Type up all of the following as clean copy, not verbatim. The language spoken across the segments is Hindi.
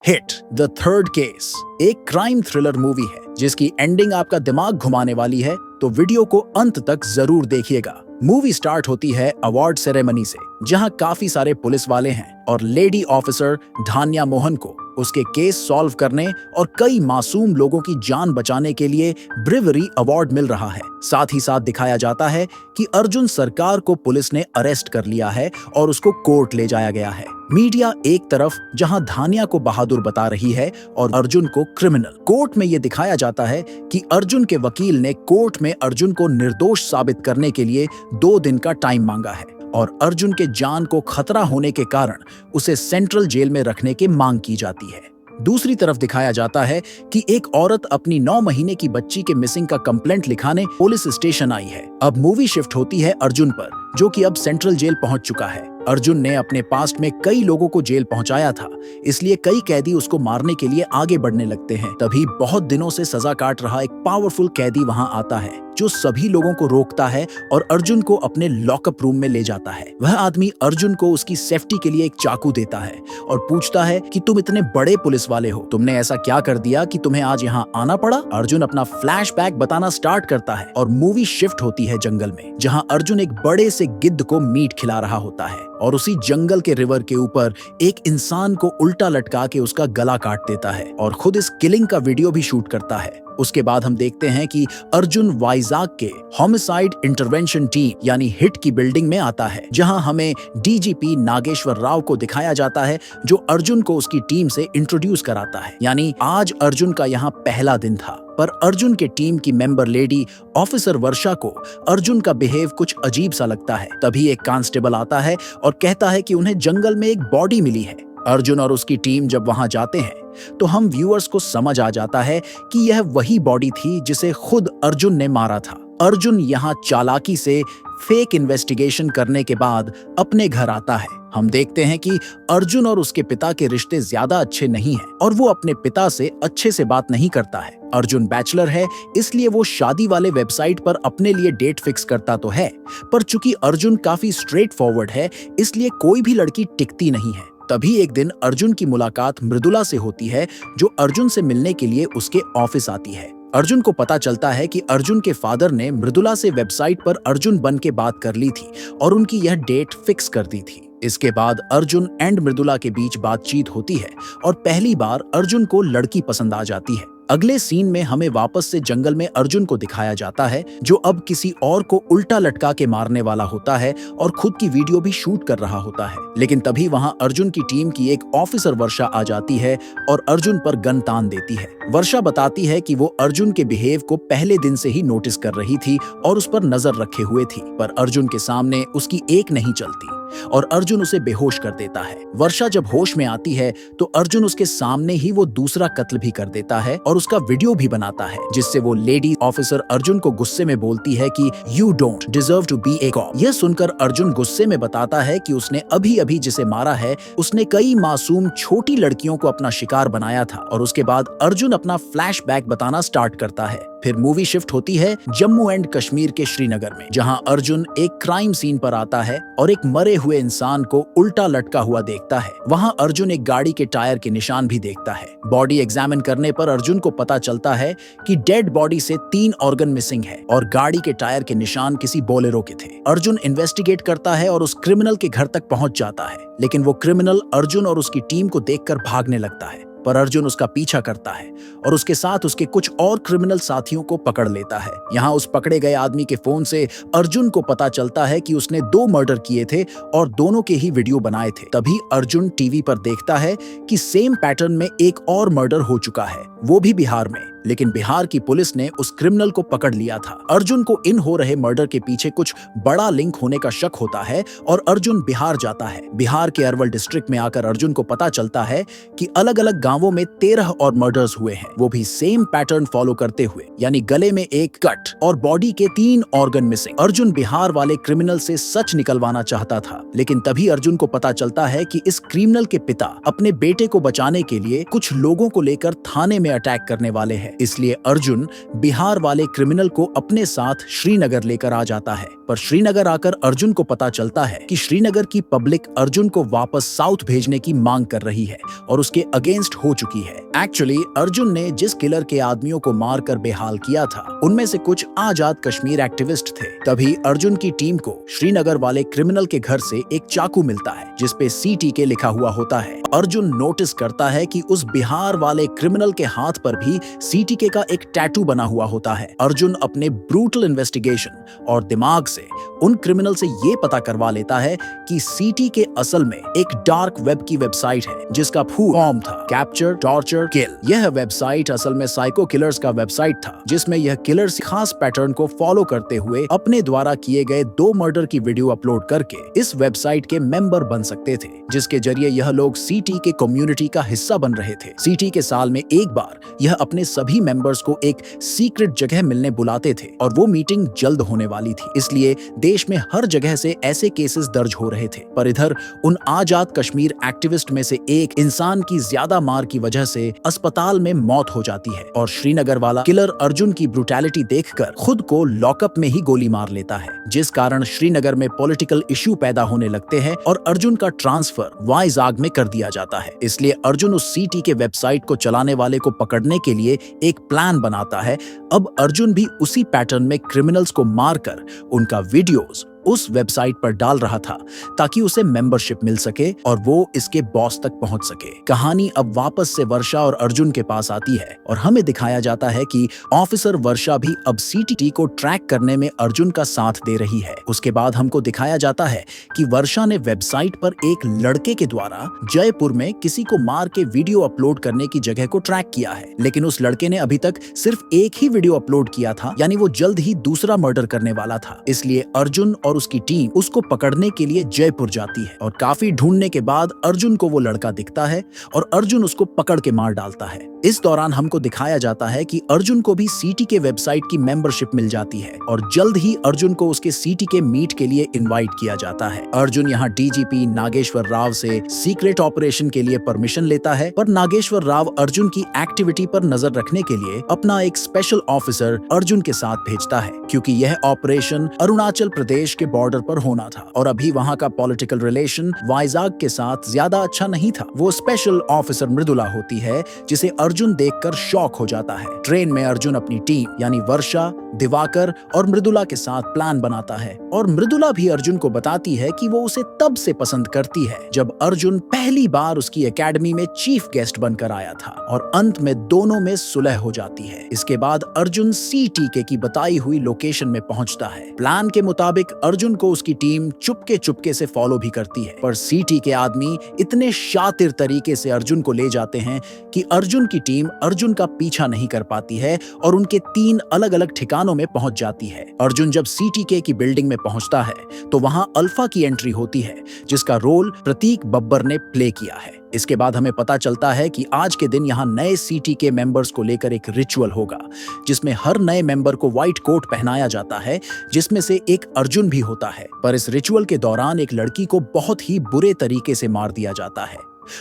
हिट द थर्ड केस एक क्राइम थ्रिलर मूवी है जिसकी एंडिंग आपका दिमाग घुमाने वाली है, तो वीडियो को अंत तक जरूर देखिएगा। मूवी स्टार्ट होती है अवार्ड सेरेमनी से, जहां काफी सारे पुलिस वाले हैं और लेडी ऑफिसर धान्या मोहन को उसके केस सॉल्व करने और कई मासूम लोगों की जान बचाने के लिए ब्रेवरी अवार्ड मिल रहा है। साथ ही साथ दिखाया जाता है कि अर्जुन सरकार को पुलिस ने अरेस्ट कर लिया है और उसको कोर्ट ले जाया गया है। मीडिया एक तरफ जहां धान्या को बहादुर बता रही है और अर्जुन को क्रिमिनल। कोर्ट में यह दिखाया जाता है कि अर्जुन के वकील ने कोर्ट में अर्जुन को निर्दोष साबित करने के लिए 2 दिन का टाइम मांगा है और अर्जुन के जान को खतरा होने के कारण उसे सेंट्रल जेल में रखने की मांग की जाती है। दूसरी तरफ दिखाया जाता है कि एक औरत अपनी 9 महीने की बच्ची के मिसिंग का कंप्लेंट लिखाने पुलिस स्टेशन आई है। अब मूवी शिफ्ट होती है अर्जुन पर, जो कि अब सेंट्रल जेल पहुंच चुका है। अर्जुन ने अपने पास्ट में कई लोगों को जेल पहुंचाया था, इसलिए कई कैदी उसको मारने के लिए आगे बढ़ने लगते हैं। तभी बहुत दिनों से सजा काट रहा एक पावरफुल कैदी वहां आता है, जो सभी लोगों को रोकता है और अर्जुन को अपने लॉकअप रूम में ले जाता है। वह आदमी अर्जुन को उसकी सेफ्टी के लिए एक चाकू देता है और पूछता है कि तुम इतने बड़े पुलिस वाले हो, तुमने ऐसा क्या कर दिया कि तुम्हें आज यहाँ आना पड़ा। अर्जुन अपना फ्लैशबैक बताना स्टार्ट करता है और मूवी शिफ्ट होती है जंगल में, जहाँ अर्जुन एक बड़े से गिद्ध को मीट खिला रहा होता है और उसी जंगल के रिवर के ऊपर एक इंसान को उल्टा लटका के उसका गला काट देता है और खुद इस किलिंग का वीडियो भी शूट करता है। उसके बाद हम देखते हैं कि अर्जुन वाइजाग के होमिसाइड इंटरवेंशन टीम यानी हिट की बिल्डिंग में आता है, जहां हमें डीजीपी नागेश्वर राव को दिखाया जाता है, जो अर्जुन को उसकी टीम से इंट्रोड्यूस कराता है। यानी आज अर्जुन का यहाँ पहला दिन था, पर अर्जुन के टीम की मेंबर लेडी ऑफिसर वर्षा को अर्जुन का बिहेव कुछ अजीब सा लगता है। तभी एक कांस्टेबल आता है और कहता है कि उन्हें जंगल में एक बॉडी मिली है। अर्जुन और उसकी टीम जब वहां जाते हैं तो हम व्यूअर्स को समझ आ जाता है कि यह वही बॉडी थी जिसे खुद अर्जुन ने मारा था। अर्जुन यहाँ चालाकी से फेक इन्वेस्टिगेशन करने के बाद अपने घर आता है। हम देखते हैं कि अर्जुन और उसके पिता के रिश्ते ज्यादा अच्छे नहीं हैं और वो अपने पिता से अच्छे से बात नहीं करता है। अर्जुन बैचलर है, इसलिए वो शादी वाले वेबसाइट पर अपने लिए डेट फिक्स करता तो है, पर चूंकि अर्जुन काफी स्ट्रेट फॉरवर्ड है, इसलिए कोई भी लड़की टिकती नहीं है। तभी एक दिन अर्जुन की मुलाकात मृदुला से होती है, जो अर्जुन से मिलने के लिए उसके ऑफिस आती है। अर्जुन को पता चलता है कि अर्जुन के फादर ने मृदुला से वेबसाइट पर अर्जुन बन के बात कर ली थी और उनकी यह डेट फिक्स कर दी थी। इसके बाद अर्जुन एंड मृदुला के बीच बातचीत होती है और पहली बार अर्जुन को लड़की पसंद आ जाती है। अगले सीन में हमें वापस से जंगल में अर्जुन को दिखाया जाता है, जो अब किसी और को उल्टा लटका के मारने वाला होता है और खुद की वीडियो भी शूट कर रहा होता है। लेकिन तभी वहां अर्जुन की टीम की एक ऑफिसर वर्षा आ जाती है और अर्जुन पर गन तान देती है। वर्षा बताती है कि वो अर्जुन के बिहेव को पहले दिन से ही नोटिस कर रही थी और उस पर नजर रखे हुए थी, पर अर्जुन के सामने उसकी एक नहीं चलती और अर्जुन उसे बेहोश कर देता है। वर्षा जब होश में आती है तो अर्जुन उसके सामने ही वो दूसरा कत्ल भी कर देता है और उसका वीडियो भी बनाता है, जिससे वो लेडी ऑफिसर अर्जुन को गुस्से में बोलती है कि you don't deserve to be a cop. यह सुनकर अर्जुन गुस्से में बताता है कि उसने अभी अभी जिसे मारा है, उसने कई मासूम छोटी लड़कियों को अपना शिकार बनाया था। और उसके बाद अर्जुन अपना फ्लैशबैक बताना स्टार्ट करता है। फिर मूवी शिफ्ट होती है जम्मू एंड कश्मीर के श्रीनगर में, जहां अर्जुन एक क्राइम सीन पर आता है और एक मरे हुए इंसान को उल्टा लटका हुआ देखता है। वहां अर्जुन एक गाड़ी के टायर के निशान भी देखता है। बॉडी एग्जामिन करने पर अर्जुन को पता चलता है कि डेड बॉडी से 3 ऑर्गन मिसिंग है और गाड़ी के टायर के निशान किसी बोलेरो के थे। अर्जुन इन्वेस्टिगेट करता है और उस क्रिमिनल के घर तक पहुंच जाता है, लेकिन वो क्रिमिनल अर्जुन और उसकी टीम को देखकर भागने लगता है, पर अर्जुन उसका पीछा करता है और उसके साथ उसके कुछ और क्रिमिनल साथियों को पकड़ लेता है। यहाँ उस पकड़े गए आदमी के फोन से अर्जुन को पता चलता है कि उसने 2 मर्डर किए थे और दोनों के ही वीडियो बनाए थे। तभी अर्जुन टीवी पर देखता है कि सेम पैटर्न में एक और मर्डर हो चुका है, वो भी बिहार में, लेकिन बिहार की पुलिस ने उस क्रिमिनल को पकड़ लिया था। अर्जुन को इन हो रहे मर्डर के पीछे कुछ बड़ा लिंक होने का शक होता है और अर्जुन बिहार जाता है। बिहार के अरवल डिस्ट्रिक्ट में आकर अर्जुन को पता चलता है कि अलग अलग गांवों में 13 और मर्डर्स हुए हैं, वो भी सेम पैटर्न फॉलो करते हुए, यानी गले में एक कट और बॉडी के 3 ऑर्गन मिसिंग। अर्जुन बिहार वाले क्रिमिनल से सच निकलवाना चाहता था, लेकिन तभी अर्जुन को पता चलता है कि इस क्रिमिनल के पिता अपने बेटे को बचाने के लिए कुछ लोगों को लेकर थाने में अटैक करने वाले हैं इसलिए अर्जुन बिहार वाले क्रिमिनल को अपने साथ श्रीनगर लेकर आ जाता है। पर श्रीनगर आकर अर्जुन को पता चलता है कि श्रीनगर की पब्लिक अर्जुन को वापस साउथ भेजने की मांग कर रही है और उसके अगेंस्ट हो चुकी है। एक्चुअली अर्जुन ने जिस किलर के आदमियों को मारकर बेहाल किया था उनमें से कुछ आजाद कश्मीर एक्टिविस्ट थे। तभी अर्जुन की टीम को श्रीनगर वाले क्रिमिनल के घर से एक चाकू मिलता है जिसपे CTK लिखा हुआ होता है। अर्जुन नोटिस करता है कि उस बिहार वाले क्रिमिनल के हाथ पर भी CTK का एक टैटू बना हुआ होता है। अर्जुन अपने ब्रूटल इन्वेस्टिगेशन और दिमाग से उन क्रिमिनल से ये पता करवा लेता है कि CTK असल में एक डार्क वेब की वेबसाइट है जिसका फुल फॉर्म था कैप्चर टॉर्चर किल। यह वेबसाइट असल में साइको किलर्स का वेबसाइट था जिसमें यह किलर्स खास पैटर्न को फॉलो करते हुए अपने द्वारा किए गए 2 मर्डर की वीडियो अपलोड करके इस वेबसाइट के मेंबर बन सकते थे, जिसके जरिए यह लोग CTK कम्युनिटी का हिस्सा बन रहे थे। CTK साल में एक बार यह अपने सभी मेंबर्स को एक सीक्रेट जगह मिलने बुलाते थे और वो मीटिंग जल्द होने वाली थी, इसलिए देश में हर जगह से ऐसे केसेस दर्ज हो रहे थे। पर इधर उन आजाद कश्मीर एक्टिविस्ट में से एक इंसान की ज्यादा मार की वजह से अस्पताल में मौत हो जाती है और श्रीनगर वाला किलर अर्जुन की ब्रूटैलिटी देखकर खुद को लॉकअप में ही गोली मार लेता है, जिस कारण श्रीनगर में पॉलिटिकल इश्यू पैदा होने लगते हैं और अर्जुन का ट्रांसफर वाइजाग में कर दिया जाता है। इसलिए अर्जुन उस CTK वेबसाइट को चलाने वाले को पकड़ने के लिए एक प्लान बनाता है। अब अर्जुन भी उसी पैटर्न में क्रिमिनल्स को मारकर उनका वीडियोस उस वेबसाइट पर डाल रहा था ताकि उसे मेंबरशिप मिल सके और वो इसके बॉस तक पहुंच सके। कहानी अब वापस से वर्षा और अर्जुन के पास आती है और हमें दिखाया जाता है कि ऑफिसर वर्षा भी अब CTK को ट्रैक करने में अर्जुन का साथ दे रही है। उसके बाद हमको दिखाया जाता है कि वर्षा ने वेबसाइट पर एक लड़के के द्वारा जयपुर में किसी को मार के वीडियो अपलोड करने की जगह को ट्रैक किया है, लेकिन उस लड़के ने अभी तक सिर्फ एक ही वीडियो अपलोड किया था, यानी वो जल्द ही दूसरा मर्डर करने वाला था। इसलिए अर्जुन और उसकी टीम उसको पकड़ने के लिए जयपुर जाती है और काफी ढूंढने के बाद अर्जुन को वो लड़का दिखता है और अर्जुन उसको पकड़ के मार डालता है। इस दौरान हमको दिखाया जाता है कि अर्जुन को भी CTK वेबसाइट की मेंबरशिप मिल जाती है और जल्द ही अर्जुन को उसके CTK मीट के लिए इनवाइट किया जाता है। अर्जुन यहाँ DGP नागेश्वर राव से सीक्रेट ऑपरेशन के लिए परमिशन लेता है, पर नागेश्वर राव अर्जुन की एक्टिविटी पर नजर रखने के लिए अपना एक स्पेशल ऑफिसर अर्जुन के साथ भेजता है, क्योंकि यह ऑपरेशन अरुणाचल प्रदेश के बॉर्डर पर होना था और अभी वहाँ का पॉलिटिकल रिलेशन वाइजाग के साथ ज्यादा अच्छा नहीं था। वो स्पेशल ऑफिसर मृदुला होती है जिसे अर्जुन देखकर शॉक हो जाता है। ट्रेन में अर्जुन अपनी टीम यानी वर्षा, दिवाकर और मृदुला के साथ प्लान बनाता है और मृदुला भी अर्जुन को बताती है कि वो उसे तब से पसंद करती है जब अर्जुन पहली बार उसकी एकेडमी में चीफ गेस्ट बनकर आया था और अंत में दोनों में सुलह हो जाती है। इसके बाद अर्जुन CTK की बताई हुई लोकेशन में पहुंचता है। प्लान के मुताबिक अर्जुन को उसकी टीम चुपके चुपके से फॉलो भी करती है, पर CTK आदमी इतने शातिर तरीके से अर्जुन को ले जाते हैं कि अर्जुन की टीम अर्जुन का पीछा नहीं कर पाती है और उनके 3 अलग अलग ठिकानों में पहुंच जाती है। अर्जुन जब CTK की बिल्डिंग में पहुंचता है तो वहां अल्फा की एंट्री होती है जिसका रोल प्रतीक बब्बर ने प्ले किया है। इसके बाद हमें पता चलता है कि आज के दिन यहाँ नए CTK मेंबर्स को लेकर एक रिचुअल होगा जिसमें हर नए मेंबर को व्हाइट कोट पहनाया जाता है, जिसमें से एक अर्जुन भी होता है। पर इस रिचुअल के दौरान एक लड़की को बहुत ही बुरे तरीके से मार दिया जाता है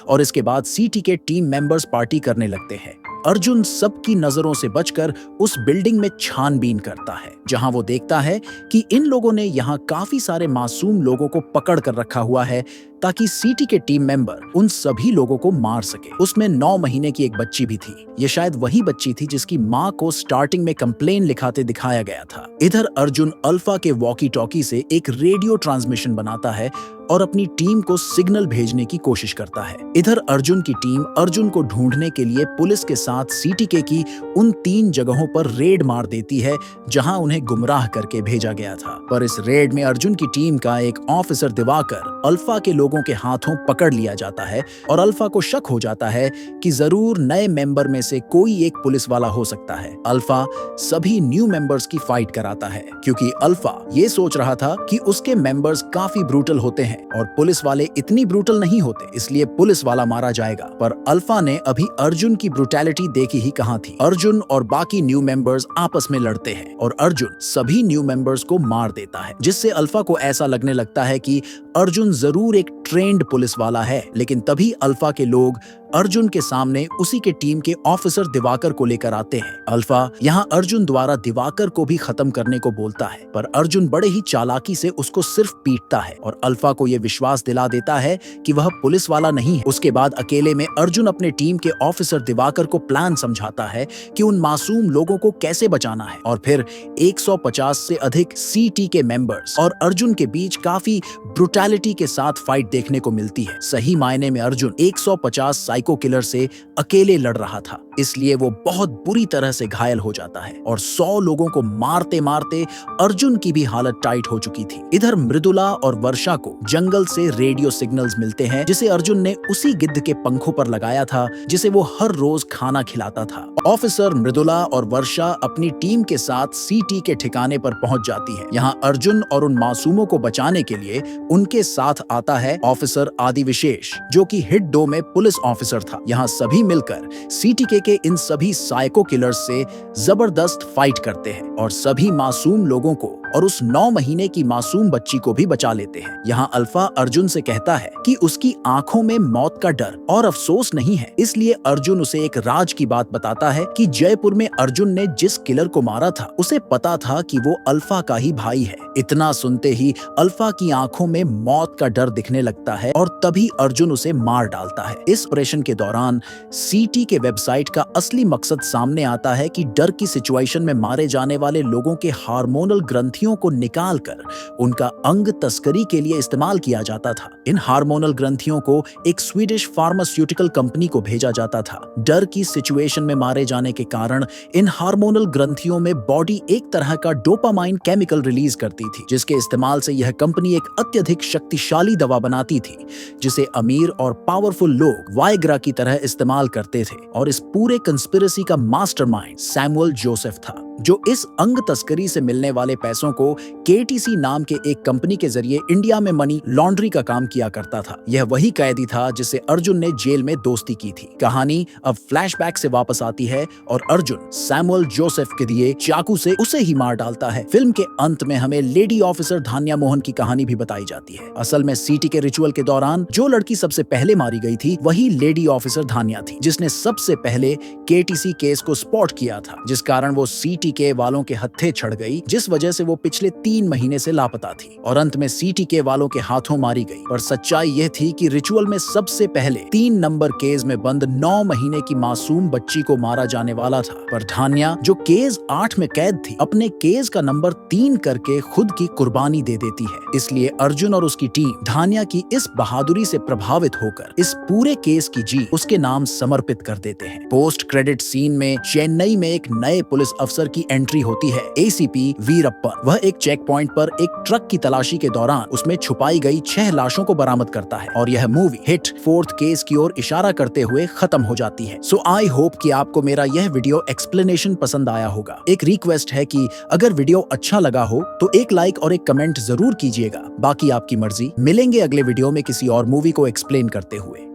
और इसके बाद CTK टीम मेंबर्स पार्टी करने लगते हैं। अर्जुन सबकी नजरों से बचकर उस बिल्डिंग में छानबीन करता है जहां वो देखता है कि इन लोगों ने यहाँ काफी सारे मासूम लोगों को पकड़ कर रखा हुआ है ताकि CTK टीम मेंबर उन सभी लोगों को मार सके। उसमें 9 महीने की एक बच्ची भी थी। ये शायद वही बच्ची थी जिसकी माँ को स्टार्टिंग में कंप्लेन लिखाते दिखाया गया था। इधर अर्जुन अल्फा के वॉकी टॉकी से एक रेडियो ट्रांसमिशन बनाता है और अपनी टीम को सिग्नल भेजने की कोशिश करता है। इधर अर्जुन की टीम अर्जुन को ढूंढने के लिए पुलिस के साथ CTK की उन 3 जगहों पर रेड मार देती है जहां उन्हें गुमराह करके भेजा गया था। पर इस रेड में अर्जुन की टीम का एक ऑफिसर दिवाकर अल्फा के लोगों के हाथों पकड़ लिया जाता है और अल्फा को शक हो जाता है कि जरूर नए मेंबर में से कोई एक पुलिस वाला हो सकता है। अल्फा सभी न्यू मेंबर्स की फाइट कराता है क्योंकि अल्फा ये सोच रहा था कि उसके मेंबर्स काफी ब्रूटल होते हैं और पुलिस वाले इतनी ब्रूटल नहीं होते, इसलिए पुलिस वाला मारा जाएगा। पर अल्फा ने अभी अर्जुन की ब्रूटैलिटी देखी ही कहां थी। अर्जुन और बाकी न्यू मेंबर्स आपस में लड़ते हैं और अर्जुन सभी न्यू मेंबर्स को मार देता है, जिससे अल्फा को ऐसा लगने लगता है कि अर्जुन जरूर एक ट्रेंड पुलिस वाला है। लेकिन तभी अल्फा के लोग अर्जुन के सामने उसी के टीम के ऑफिसर दिवाकर को लेकर आते हैं। अल्फा यहाँ अर्जुन द्वारा दिवाकर को भी खत्म करने को बोलता है, पर अर्जुन बड़े ही चालाकी से उसको सिर्फ पीटता है और अल्फा को यह विश्वास दिला देता है कि वह पुलिस वाला नहीं है। उसके बाद अकेले में अर्जुन अपने टीम के ऑफिसर दिवाकर को प्लान समझाता है कि उन मासूम लोगों को कैसे बचाना है और फिर 150 से अधिक सीटी के मेंबर्स और अर्जुन के बीच काफी ब्रुटैलिटी के साथ फाइट देखने को मिलती है। सही मायने में अर्जुन 150 साइको किलर से अकेले लड़ रहा था, इसलिए वो बहुत बुरी तरह से घायल हो जाता है और 100 लोगों को मारते मारते अर्जुन की भी हालत टाइट हो चुकी थी। इधर मृदुला और वर्षा को जंगल से रेडियो सिग्नल्स मिलते हैं जिसे अर्जुन ने उसी गिद्ध के पंखों पर लगाया था जिसे वो हर रोज खाना खिलाता था। ऑफिसर मृदुला और वर्षा अपनी टीम के साथ सीटी के ठिकाने पर पहुंच जाती है। यहाँ अर्जुन और उन मासूमों को बचाने के लिए उनके साथ आता है ऑफिसर आदि विशेष, जो कि हिट 2 में पुलिस ऑफिसर था। यहाँ सभी मिलकर सीटीके के इन सभी साइको किलर्स से जबरदस्त फाइट करते हैं और सभी मासूम लोगों को और उस 9 महीने की मासूम बच्ची को भी बचा लेते हैं। यहाँ अल्फा अर्जुन से कहता है कि उसकी आंखों में मौत का डर और अफसोस नहीं है, इसलिए अर्जुन उसे एक राज की बात बताता है कि जयपुर में अर्जुन ने जिस किलर को मारा था उसे पता था कि वो अल्फा का ही भाई है। इतना सुनते ही अल्फा की आंखों में मौत का डर दिखने लगता है और तभी अर्जुन उसे मार डालता है। इस ऑपरेशन के दौरान सीटी के वेबसाइट का असली मकसद सामने आता है कि डर की सिचुएशन में मारे जाने वाले लोगों के हार्मोनल ग्रंथियों को निकालकर उनका अंग तस्करी के लिए इस्तेमाल किया जाता था। इन हार्मोनल ग्रंथियों को एक स्वीडिश फार्मास्यूटिकल कंपनी को भेजा जाता था। डर की सिचुएशन में मारे जाने के कारण इन हार्मोनल ग्रंथियों में बॉडी एक तरह का डोपामाइन केमिकल रिलीज करती थी, जिसके इस्तेमाल से यह कंपनी एक अत्यधिक शक्तिशाली दवा बनाती थी जिसे अमीर और पावरफुल लोग वायग्रा की तरह इस्तेमाल करते थे। और इस पूरे कंस्पिरेसी का मास्टरमाइंड सैमुअल जोसेफ था, जो इस अंग तस्करी से मिलने वाले पैसों को केटीसी नाम के एक कंपनी के जरिए इंडिया में मनी लॉन्ड्री का काम किया करता था। यह वही कैदी था जिसे अर्जुन ने जेल में दोस्ती की थी। कहानी अब फ्लैशबैक से वापस आती है और अर्जुन सैमुअल जोसेफ के दिए चाकू से उसे ही मार डालता है। फिल्म के अंत में हमें लेडी ऑफिसर धान्या मोहन की कहानी भी बताई जाती है। असल में सीटी के रिचुअल के दौरान जो लड़की सबसे पहले मारी गई थी वही लेडी ऑफिसर धान्या थी, जिसने सबसे पहले केटीसी केस को स्पॉट किया था, जिस कारण वो सीटी के वालों के हत्थे चढ़ गई, जिस वजह से वो पिछले 3 महीने से लापता थी और अंत में सीटी के वालों के हाथों मारी गई। पर सच्चाई यह थी कि रिचुअल में सबसे पहले 3 नंबर केस में बंद 9 महीने की मासूम बच्ची को मारा जाने वाला था। पर धान्या, जो केस 8 में कैद थी, अपने केस का नंबर 3 करके खुद की कुर्बानी दे देती है। इसलिए अर्जुन और उसकी टीम धान्या की इस बहादुरी से प्रभावित होकर इस पूरे केस की जीत उसके नाम समर्पित कर देते हैं। पोस्ट क्रेडिट सीन में चेन्नई में एक नए पुलिस अफसर की एंट्री होती है, एसीपी वीरप्पन। वह एक चेक पॉइंट पर एक ट्रक की तलाशी के दौरान उसमें छुपाई गई 6 लाशों को बरामद करता है और यह मूवी हिट 4th केस की ओर इशारा करते हुए खत्म हो जाती है। सो आई होप कि आपको मेरा यह वीडियो एक्सप्लेनेशन पसंद आया होगा। एक रिक्वेस्ट है कि अगर वीडियो अच्छा लगा हो तो एक लाइक और एक कमेंट जरूर कीजिएगा। बाकी आपकी मर्जी। मिलेंगे अगले वीडियो में किसी और मूवी को एक्सप्लेन करते हुए।